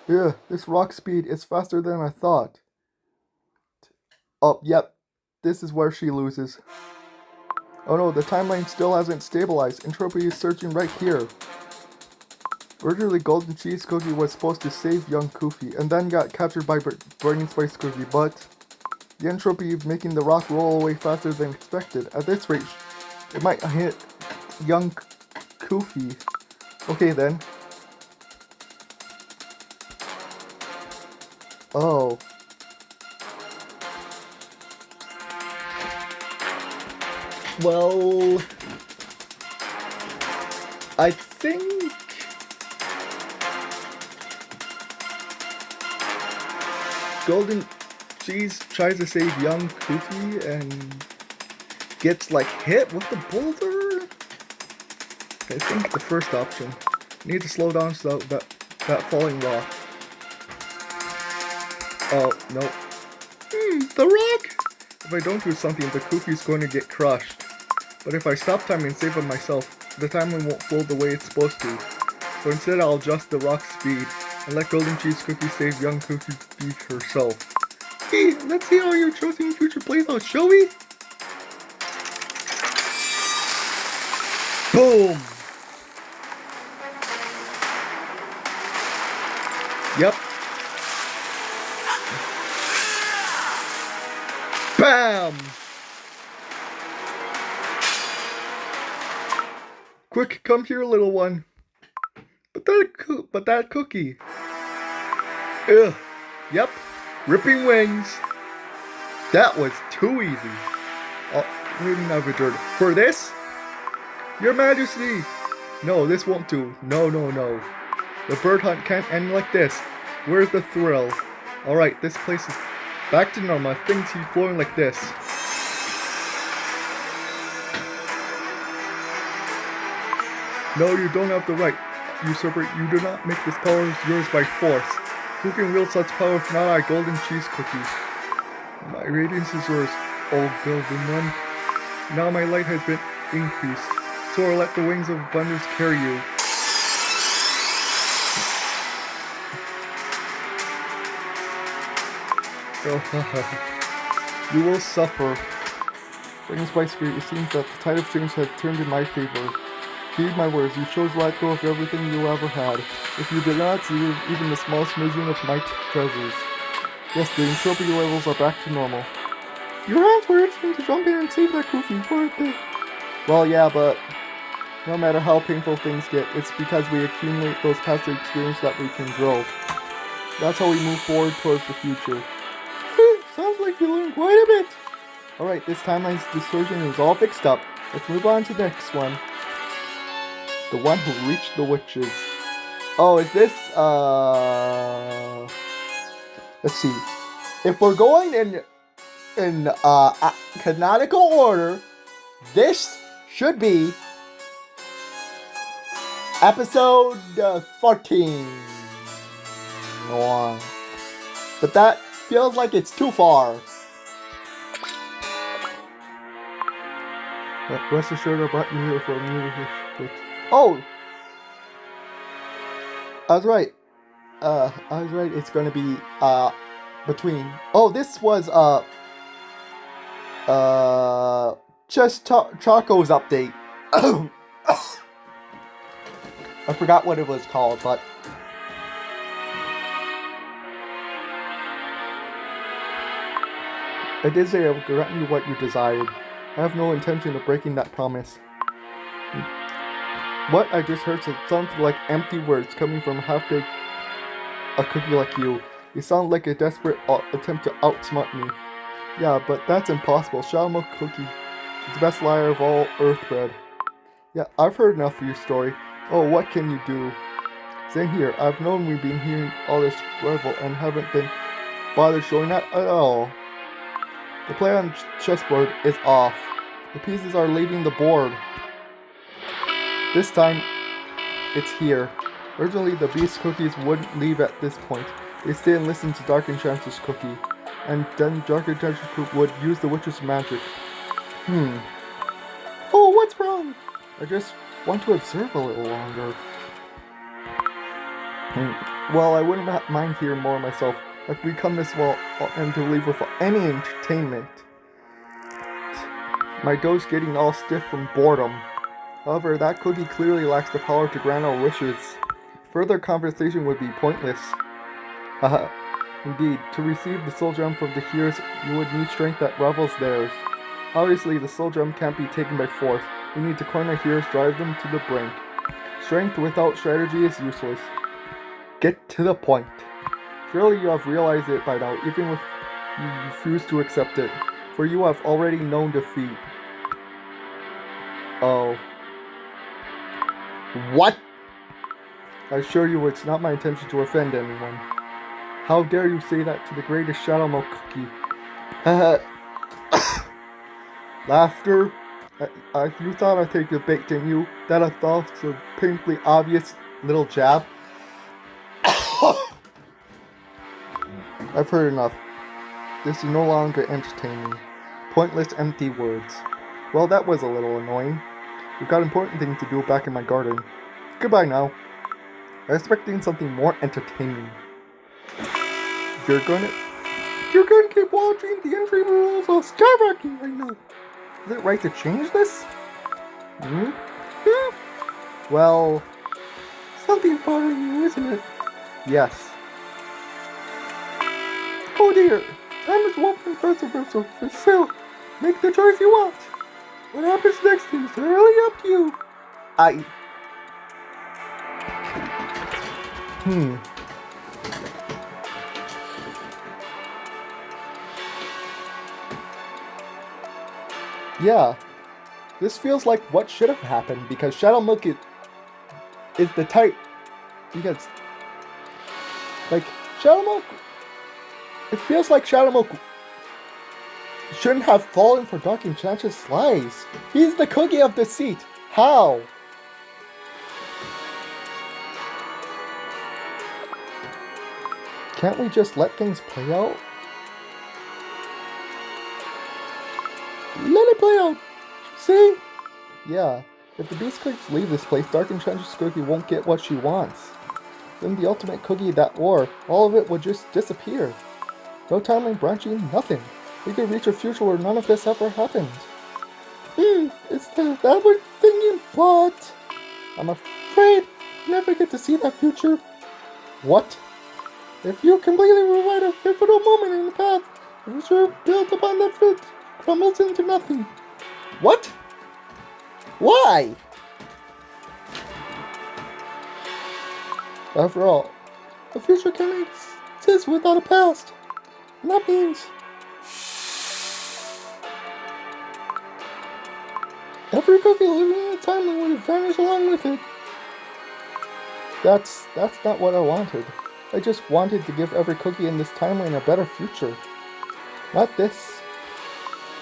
Yeah, this rock speed is faster than I thought. Oh, yep. This is where she loses. Oh no, the timeline still hasn't stabilized. Entropy is surging right here. Originally, Golden Cheese Cookie was supposed to save young Koofy, and then got captured by Burning Spice Cookie, but the entropy making the rock roll away faster than expected. At this rate, it might hit young Koofy. Okay then. Oh. Well, I think Golden Cheese tries to save young Koofy and gets like hit with the boulder. I think the first option. Need to slow down so that falling rock. Oh no. The rock! If I don't do something, the Koofy's going to get crushed. But if I stop time and save him myself, the timer won't flow the way it's supposed to. So instead I'll adjust the rock's speed and let Golden Cheese Cookie save young Koofy herself. Hey, let's see how your chosen future plays out, shall we? Boom! Yep. Bam! Quick, come here, little one. But that cookie. Ugh. Yep. Ripping wings. That was too easy. Oh, maybe not return. For this? Your Majesty! No, this won't do. No, no, no. The bird hunt can't end like this. Where's the thrill? Alright, this place is Back to normal. Things keep flowing like this. No, you don't have the right, usurper. You do not make this power yours by force. Who can wield such power if not I, golden cheese cookie? My radiance is yours, old golden one. Now my light has been increased. Soar, let the wings of abundance carry you. You will suffer. Brings by spirit, it seems that the tide of change has turned in my favor. Heed my words, you chose to let go of everything you ever had. If you did not see even the small smidgen of my treasures. Yes, the entropy levels are back to normal. Your hands were itching to jump in and save that goofy, weren't they? Well, yeah, but no matter how painful things get, it's because we accumulate those past experiences that we can grow. That's how we move forward towards the future. Sounds like you learned quite a bit. Alright, this timeline's distortion is all fixed up. Let's move on to the next one. The one who reached the witches. Oh, is this, let's see. If we're going in canonical order, this should be episode 14. But that feels like it's too far. Rest assured I brought you here for a music. Oh! I was right. It's gonna be, between. Oh, this was, just Charco's update. I forgot what it was called, but. I did say I would grant you what you desired. I have no intention of breaking that promise. What I just heard sounded like empty words coming from half-baked a cookie like you. You sound like a desperate attempt to outsmart me. Yeah, but that's impossible. Shadow Milk Cookie is the best liar of all Earthbred. Yeah, I've heard enough of your story. Oh, what can you do? Same here. I've known we've been hearing all this revel and haven't been bothered showing that at all. The play on chessboard is off. The pieces are leaving the board. This time, it's here. Originally, the Beast Cookies wouldn't leave at this point. They stay and listen to Dark Enchantress Cookie. And then Dark Enchantress Cookie would use the Witch's magic. Oh, what's wrong? I just want to observe a little longer. Well, I wouldn't mind hearing more myself. Like we come this well and to leave without any entertainment. My dough's getting all stiff from boredom. However, that cookie clearly lacks the power to grant our wishes. Further conversation would be pointless. Indeed, to receive the soul gem from the heroes, you would need strength that rivals theirs. Obviously, the soul gem can't be taken by force. You need to corner heroes, drive them to the brink. Strength without strategy is useless. Get to the point. Surely you have realized it by now, even if you refuse to accept it, for you have already known defeat. Oh. What? I assure you it's not my intention to offend anyone. How dare you say that to the greatest Shadow Milk Cookie? Laughter? If you thought I'd take the bait, didn't you? That I thought was a painfully obvious little jab. I've heard enough. This is no longer entertaining. Pointless, empty words. Well, that was a little annoying. We've got important things to do back in my garden. Goodbye now. I was expecting something more entertaining. You're gonna keep watching the entry rules of skyrocketing right now. Is it right to change this? Well, something's bothering you, isn't it? Yes. Oh dear, time is open festival, so for sale. Make the choice you want. What happens next is entirely up to you. Yeah, this feels like what should have happened because Shadow Milk is the type. Because, like, Shadow Milk It feels like Shadow shouldn't have fallen for Dark Enchantress lies. He's the cookie of deceit. How? Can't we just let things play out? Let it play out. See? Yeah. If the Beast Cookies leave this place, Dark Enchantress Cookie won't get what she wants. Then the ultimate cookie that war, all of it would just disappear. No timeline branching, nothing. We could reach a future where none of this ever happened. Is that what we're thinking? But I'm afraid you never get to see that future. What? If you completely rewrite a pivotal moment in the past, the future built upon that fit crumbles into nothing. What? Why? After all, the future can't exist without a past. And that means every cookie living in a timeline would vanish along with it. That's not what I wanted. I just wanted to give every cookie in this timeline a better future. Not this.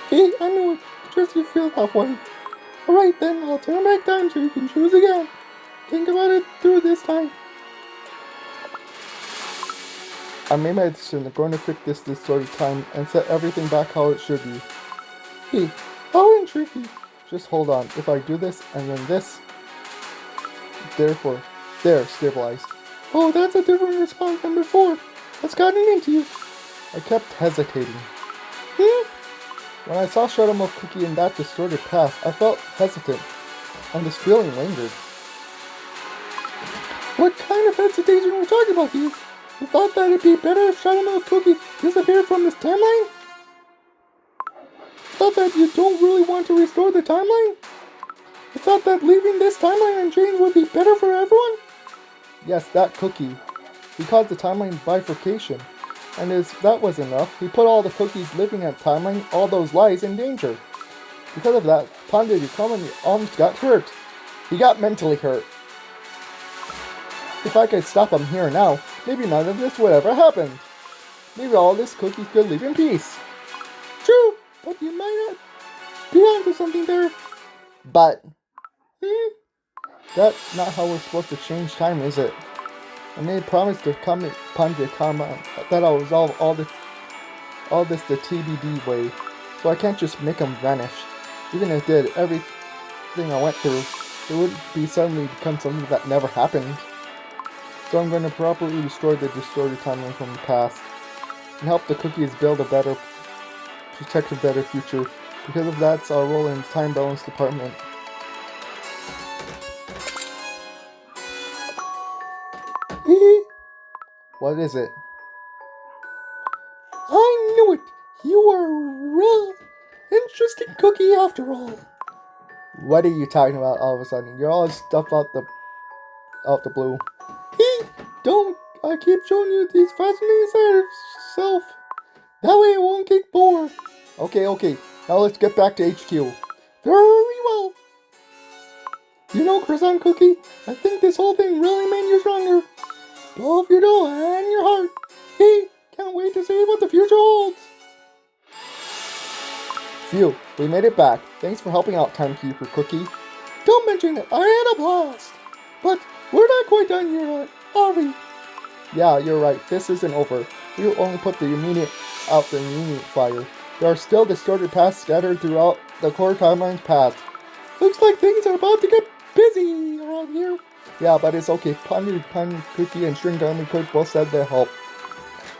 Hey, I knew it. Just you feel that way. Alright then, I'll turn back time so you can choose again. Think about it through this time. I made my decision. I'm going to fix this distorted time and set everything back how it should be. Hey, how intriguing. Just hold on. If I do this and then this, therefore, there, stabilized. Oh, that's a different response than before. What's gotten into you? I kept hesitating. When I saw Shadow Milk Cookie in that distorted past, I felt hesitant, and this feeling lingered. What kind of hesitation are we talking about here? You thought that it'd be better if Shadow Milk Cookie disappeared from this timeline? You thought that you don't really want to restore the timeline? You thought that leaving this timeline unchanged would be better for everyone? Yes, that cookie. He caused the timeline bifurcation. And as that was enough, he put all the cookies living at timeline, all those lies, in danger. Because of that, Panda Kamani almost got hurt. He got mentally hurt. If I could stop him here now, maybe none of this would ever happen. Maybe all this cookies could live in peace. True, but you might not be onto something there. But, that's not how we're supposed to change time, is it? I made a promise to Panda Kama that I'll resolve all this the TBD way, so I can't just make him vanish. Even if I did everything I went through, it wouldn't be suddenly become something that never happened. So I'm going to properly restore the distorted timeline from the past, and help the cookies build a better, protect a better future, because of that's our role in the time balance department. What is it? I knew it! You are a real interesting cookie after all. What are you talking about all of a sudden? You're all stuff out the blue. Don't I keep showing you these fascinating sides of self. That way it won't get bored. Okay. Now let's get back to HQ. Very well. You know, Croissant Cookie, I think this whole thing really made you stronger. Both your dough and your heart. Can't wait to see what the future holds. Phew, we made it back. Thanks for helping out, Timekeeper Cookie. Don't mention it, I had a blast. But we're not quite done here, are we? Yeah, you're right. This isn't over. We only put the immediate fire. There are still distorted paths scattered throughout the core timeline's path. Looks like things are about to get busy around here. Yeah, but it's okay. Panda Cookie and String Diamond Cook both said they'll help.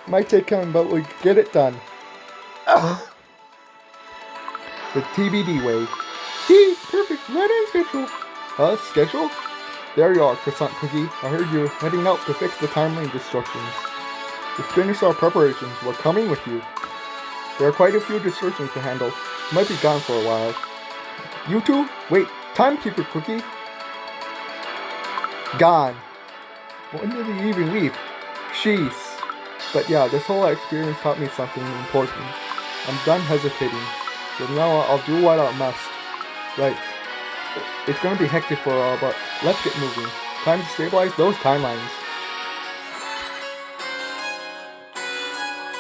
Might take time, but we get it done. The TBD way. Perfect. Right on schedule. Schedule? There you are, Croissant Cookie. I heard you heading out to fix the timeline distortions. We've finished our preparations. We're coming with you. There are quite a few distortions to handle. You might be gone for a while. You two? Wait, Timekeeper Cookie? Gone. When did he even leave? Jeez. But yeah, this whole experience taught me something important. I'm done hesitating. So now I'll do what I must. Right. It's gonna be hectic for a while, but let's get moving. Time to stabilize those timelines.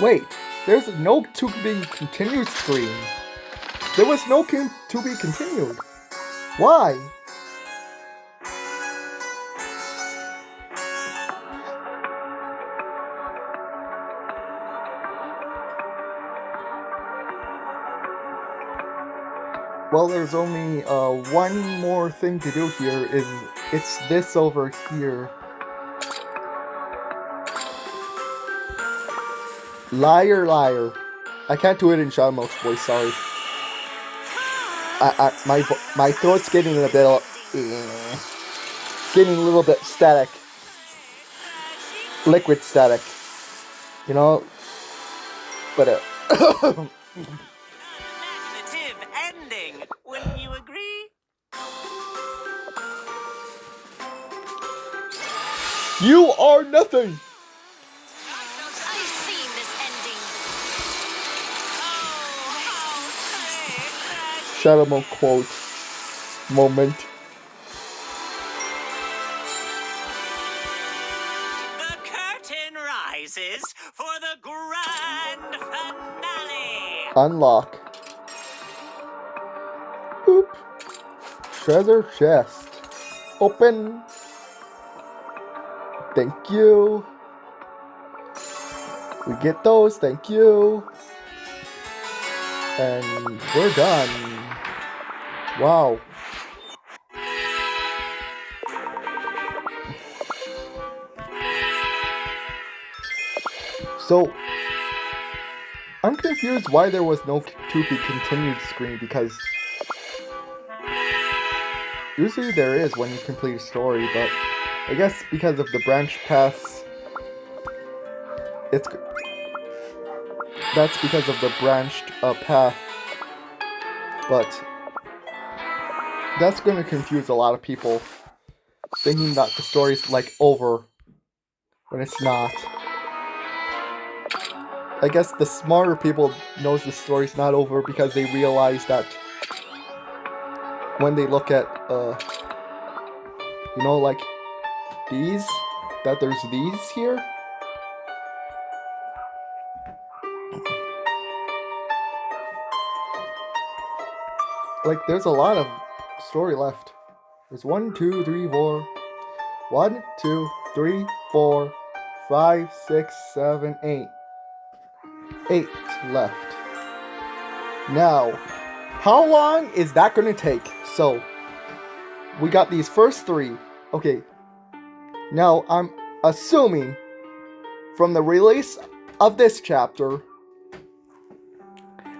Wait, there's no to be continued screen. There was no to be continued. Why? Well, there's only one more thing to do here. It's this over here. Liar, liar. I can't do it in Shadowmo's voice. Sorry. My throat's getting a bit, getting a little bit static, liquid static. You know, but Imaginative ending. Wouldn't you agree? You are nothing. I've seen this ending. Shadowmo quote moment. The curtain rises for the grand finale. Unlock. Boop. Treasure chest. Open. Thank you. We get those, thank you. And we're done. Wow. So, I'm confused why there was no to be continued screen, because usually there is when you complete a story, but I guess because of the branch paths, that's because of the branched path, but that's going to confuse a lot of people, thinking that the story's like over when it's not. I guess the smarter people knows the story's not over because they realize that when they look at, you know, like these, that there's these here. Like, there's a lot of story left. There's 1, 2, 3, 4. 1, 2, 3, 4, 5, 6, 7, 8. 8 left. Now, how long is that going to take? So, we got these first 3. Okay. Now, I'm assuming from the release of this chapter,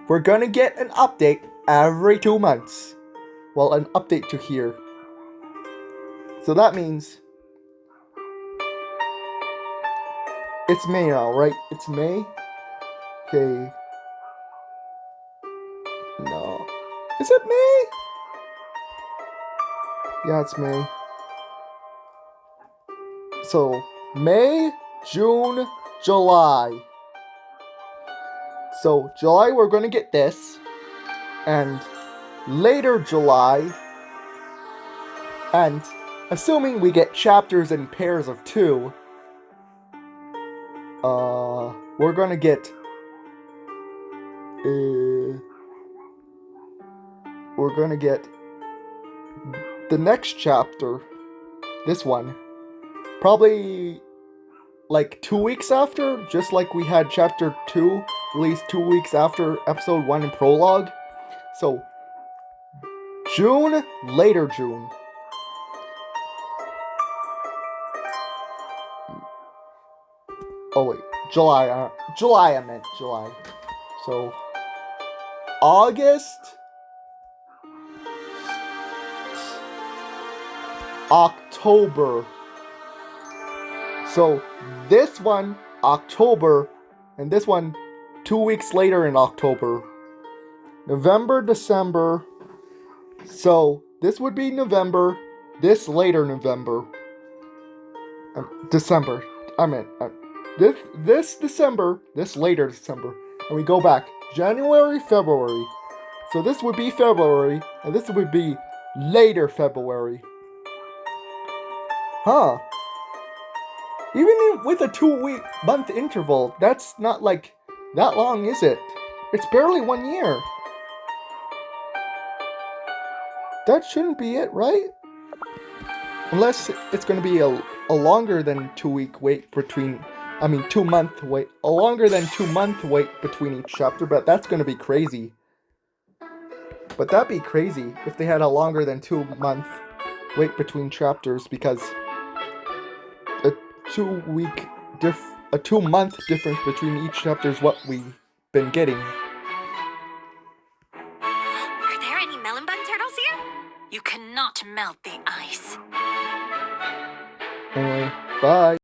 we're going to get an update every 2 months. Well, an update to here. So that means it's May now, right? It's May? Okay. No. Is it May? Yeah, it's May. So, May, June, July. So, July we're going to get this. And later July. And assuming we get chapters in pairs of 2. We're going to get... we're going to get the next chapter. This one. Probably like 2 weeks after, just like we had chapter 2 released 2 weeks after episode 1 and prologue. So June, later June. Oh wait, July I meant July. So August, October. So this one, October, and this one 2 weeks later in October. November, December. So this would be November, this later November. December. I meant this December, this later December. And we go back January, February. So this would be February, and this would be later February. Huh. Even with a 2 month interval, that's not like that long, is it? It's barely 1 year. That shouldn't be it, right? Unless it's going to be a longer than 2 week wait between, 2 month wait, a longer than 2 month wait between each chapter, but that's going to be crazy. But that'd be crazy if they had a longer than 2 month wait between chapters, because a 2 week a 2 month difference between each chapter is what we've been getting. Are there any melon bun turtles here? You cannot melt the ice. Anyway, bye.